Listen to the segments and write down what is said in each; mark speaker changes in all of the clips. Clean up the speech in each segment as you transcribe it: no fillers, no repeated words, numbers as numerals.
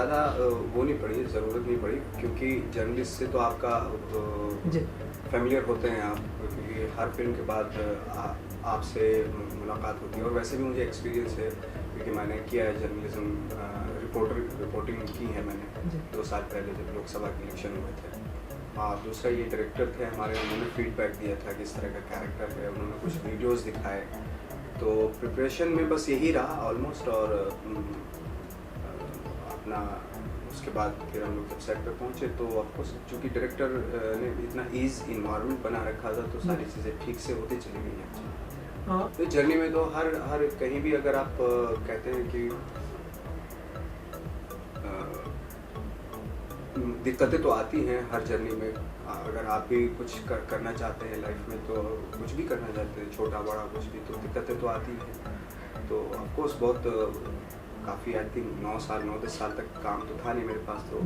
Speaker 1: ज़्यादा वो नहीं पड़ी, ज़रूरत नहीं पड़ी, क्योंकि जर्नलिस्ट से तो आपका फेमिलियर होते हैं आप, क्योंकि हर फिल्म के बाद आपसे मुलाकात होती है। और वैसे भी मुझे एक्सपीरियंस है, क्योंकि मैंने किया है जर्नलिज्म, रिपोर्टिंग की है मैंने 2 साल पहले जब लोकसभा के इलेक्शन हुए थे। और दूसरा ये डायरेक्टर थे हमारे, उन्होंने फीडबैक दिया था किस तरह का कैरेक्टर है, उन्होंने कुछ वीडियोस दिखाए, तो प्रिपरेशन में बस यही रहा ऑलमोस्ट। और अपना उसके बाद फिर हम लोग जब सेट पर पहुँचे तो ऑफकोर्स चूँकि डायरेक्टर ने इतना ईज इन्वायरमेंट बना रखा था, तो सारी चीज़ें ठीक से होती चली गई हैं। तो जर्नी में तो हर कहीं भी अगर आप कहते हैं कि दिक्कतें तो आती हैं हर जर्नी में। अगर आप भी कुछ करना चाहते हैं लाइफ में, तो कुछ भी करना चाहते हैं, छोटा बड़ा कुछ भी, तो दिक्कतें तो आती हैं। तो ऑफकोर्स बहुत काफ़ी आई थिंक 9-10 साल तक काम तो था नहीं मेरे पास, तो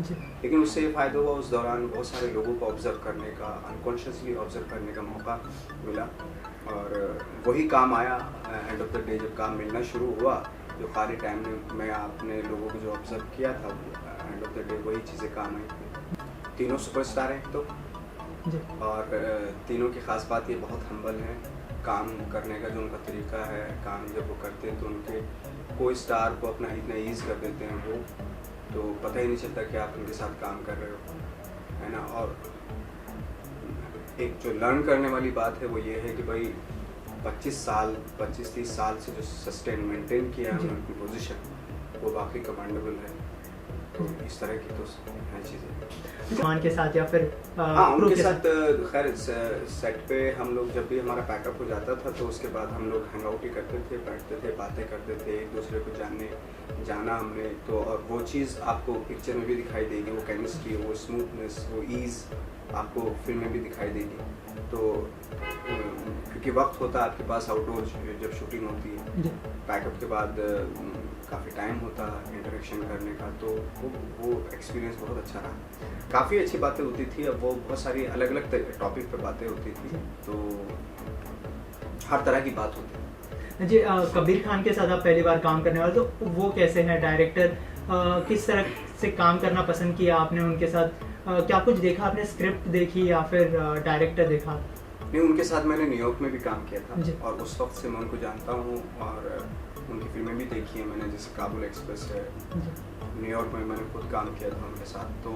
Speaker 1: लेकिन उससे ये फ़ायदा हुआ, उस दौरान बहुत सारे लोगों को ऑब्ज़र्व करने का, अनकॉन्शियसली ऑब्ज़र्व करने का मौका मिला, और वही काम आया एंड ऑफ द डे। जब काम मिलना शुरू हुआ, जो खाली टाइम में मैं अपने लोगों को जो ऑब्ज़र्व किया था, एंड ऑफ द डे वही चीज़ें काम आई। तीनों सुपरस्टार हैं तो, और तीनों की ख़ास बात ये बहुत हम्बल हैं। काम करने का जो उनका तरीका है, काम जब वो करते हैं तो उनके कोई स्टार को अपना इतना ईज़ कर देते हैं वो, तो पता ही नहीं चलता कि आप उनके साथ काम कर रहे हो, है ना। और एक जो लर्न करने वाली बात है वो ये है कि भाई 25-30 साल से जो सस्टेन मेंटेन किया है उनकी पोजीशन, वो वाकई कमांडेबल है। तो इस तरह की तो है चीज़ें
Speaker 2: मान के साथ या फिर
Speaker 1: हाँ उनके साथ। खैर सेट पे हम लोग जब भी हमारा पैकअप हो जाता था, तो उसके बाद हम लोग हैंग आउट ही करते थे, बैठते थे, बातें करते थे, एक दूसरे को जाना हमने तो। और वो चीज़ आपको पिक्चर में भी दिखाई देगी, वो केमिस्ट्री, वो स्मूथनेस, वो ईज़ आपको फिल्म में भी दिखाई देगी। तो क्योंकि वक्त होता है आपके पास आउटडोर जब शूटिंग होती है, पैकअप के बाद काफ़ी टाइम होता है इंटरेक्शन करने का, तो वो एक्सपीरियंस बहुत अच्छा रहा। काफ़ी अच्छी बातें होती थी, अब वो बहुत सारी अलग अलग टॉपिक पे बातें होती थी, तो हर तरह की बात होती है।
Speaker 2: जी कबीर खान के साथ आप पहली बार काम करने वाले, तो वो कैसे हैं डायरेक्टर? किस तरह से काम करना पसंद किया आपने उनके साथ? क्या कुछ देखा आपने, स्क्रिप्ट देखी या फिर डायरेक्टर देखा?
Speaker 1: नहीं, उनके साथ मैंने न्यूयॉर्क में भी काम किया था, और उस वक्त से मैं उनको जानता हूँ, और उनकी फिल्में भी देखी हैं मैंने, जैसे काबुल एक्सप्रेस है, न्यूयॉर्क में मैंने खुद काम किया था उनके साथ। तो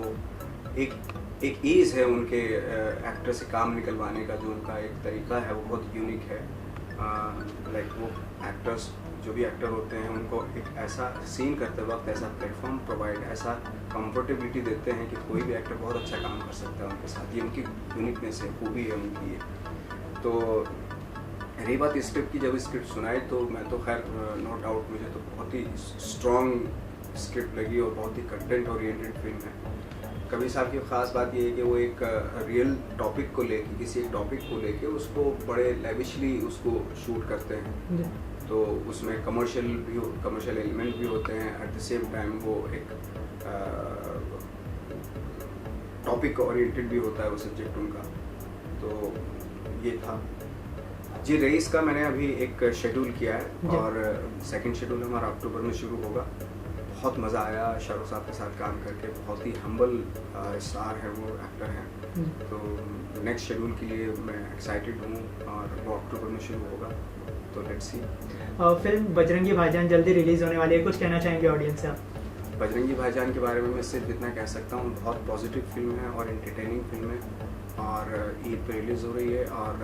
Speaker 1: एक ईज़ है उनके एक्टर से काम निकलवाने का, जो उनका एक तरीका है वो बहुत यूनिक है। लाइक वो एक्टर्स, जो भी एक्टर होते हैं, उनको एक ऐसा सीन करते वक्त ऐसा प्लेटफॉर्म प्रोवाइड, ऐसा कंफर्टेबिलिटी देते हैं कि कोई भी एक्टर बहुत अच्छा काम कर सकता है उनके साथ। ये उनकी यूनिकनेस है, खूबी है उनकी ये। तो रही बात स्क्रिप्ट की, जब स्क्रिप्ट सुनाई तो मैं तो खैर नो डाउट मुझे तो बहुत ही स्ट्रॉन्ग स्क्रिप्ट लगी, और बहुत ही कंटेंट ओरिएंटेड फिल्म है। कबीर साहब की ख़ास बात ये है कि वो एक रियल टॉपिक को लेके, किसी एक टॉपिक को लेके उसको बड़े लेविशली उसको शूट करते हैं, तो उसमें कमर्शियल एलिमेंट भी होते हैं, एट द सेम टाइम वो एक टॉपिक ओरिएंटेड भी होता है वो सब्जेक्ट उनका। तो ये था जी। रईस का मैंने अभी एक शेड्यूल किया है, और सेकंड शेड्यूल हमारा अक्टूबर में शुरू होगा। बहुत मज़ा आया शाहरुख साहब के साथ काम करके, बहुत ही हम्बल स्टार है वो, एक्टर हैं। तो नेक्स्ट शेड्यूल के लिए मैं एक्साइटेड हूँ, और वो अक्टूबर में शुरू होगा, तो लेट्स सी।
Speaker 2: फिल्म बजरंगी भाईजान जल्दी रिलीज़ होने वाली है, कुछ कहना चाहेंगे ऑडियंस से आप?
Speaker 1: बजरंगी भाईजान के बारे में मैं सिर्फ इतना कह सकता हूँ, बहुत पॉजिटिव फिल्म है और एंटरटेनिंग फिल्म है, और ईद पर रिलीज़ हो रही है, और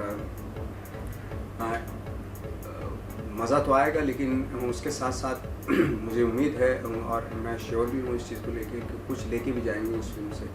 Speaker 1: मज़ा तो आएगा, लेकिन उसके साथ साथ मुझे उम्मीद है, और मैं श्योर भी हूँ इस चीज़ को लेके कि कुछ लेके भी जाएंगे उस फिल्म से।